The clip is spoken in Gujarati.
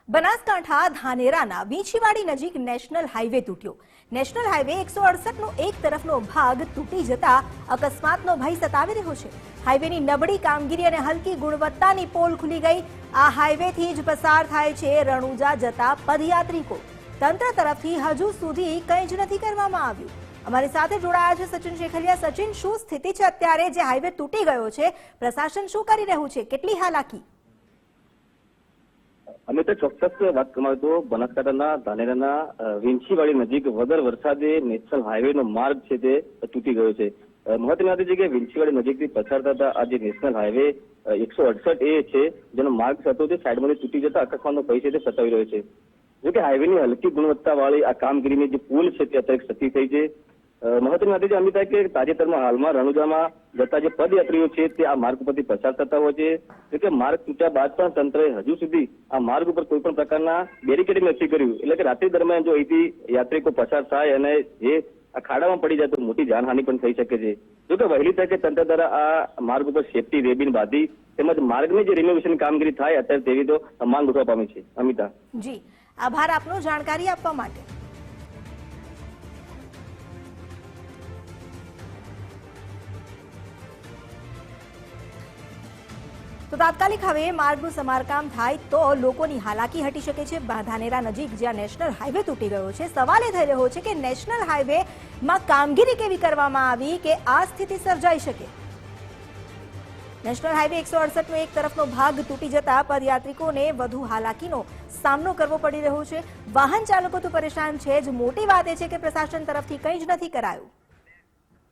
બનાસકાંઠા ધાનેરાના વીંછીવાડી નજીક નેશનલ હાઈવે તૂટ્યો। નેશનલ હાઈવે 168નો એક તરફનો ભાગ તૂટી જતા અકસ્માતનો ભય સતાવી રહ્યો છે। હાઈવેની નબળી કામગીરી અને હલકી ગુણવત્તાની પોલ ખુલી ગઈ। આ હાઈવેથી જ પસાર થાય છે રણુજા જતા પદયાત્રિકો। તંત્ર તરફથી હજુ સુધી કંઈ જ નથી કરવામાં આવ્યું। અમારી સાથે જોડાયા છે સચિન શેખલિયા। સચિન, શું સ્થિતિ છે અત્યારે? જે હાઈવે તૂટી ગયો છે, પ્રશાસન શું કરી રહ્યું છે? કેટલી હાલાકી? અમે તો ચોક્કસ વાત કરવામાં તો બનાસકાંઠાના ધાનેરાના વીંછીવાડી નજીક વગર વરસાદે નેશનલ હાઈવેનો માર્ગ છે તે તૂટી ગયો છે। મહત્વની વાત છે કે વીંછીવાડી નજીકથી પસાર થતા આ જે નેશનલ હાઈવે 168A છે, જેનો માર્ગ હતો તે સાઈડમાંથી તૂટી જતા અકસ્માતનો ભય છે તે સતાવી રહ્યો છે। જોકે હાઈવેની હલકી ગુણવત્તાવાળી આ કામગીરીની જે પુલ છે તે અત્યારે ક્ષતિ થઈ છે। મહત્વની વાત છે અમિતા કે તાજેતરમાં હાલમાં રણુજામાં જતા જે પદયાત્રીઓ છે તે આ માર્ગ ઉપરથી પસાર થતા હોય છે। એટલે કે માર્ગ તૂટ્યા બાદ પણ તંત્રએ હજુ સુધી આ માર્ગ ઉપર કોઈ પણ પ્રકારના બેરિકેડિંગ નથી કર્યું। એટલે કે રાત્રિ દરમિયાન જો અહીંથી યાત્રિકો પસાર થાય અને જે આ ખાડામાં પડી જાય તો મોટી જાનહાનિ પણ થઈ શકે છે। જોકે વહેલી તકે તંત્ર દ્વારા આ માર્ગ ઉપર સેફટી રેબિન બાંધી તેમજ માર્ગની જે રિનોવેશન કામગીરી થાય અત્યારે તેવી તો માંગ ઉઠવા પામી છે। અમિતા જી, આભાર આપનો જાણકારી આપવા માટે। તો તાત્કાલિક હવે માર્ગનું સમારકામ થાય તો લોકોની હાલાકી હટી શકે છે। ધાનેરા નજીક જ્યાં નેશનલ હાઈવે તૂટી ગયો છે, સવાલ એ થઈ રહ્યો છે કે નેશનલ હાઈવેમાં કામગીરી કેવી કરવામાં આવી કે આ સ્થિતિ સર્જાઈ શકે। નેશનલ હાઈવે 168નો એક તરફનો ભાગ તૂટી જતા પદયાત્રિકોને વધુ હાલાકીનો સામનો કરવો પડી રહ્યો છે। વાહન ચાલકો તો પરેશાન છે જ, મોટી વાત એ છે કે પ્રશાસન તરફથી કંઈ જ નથી કરાયું।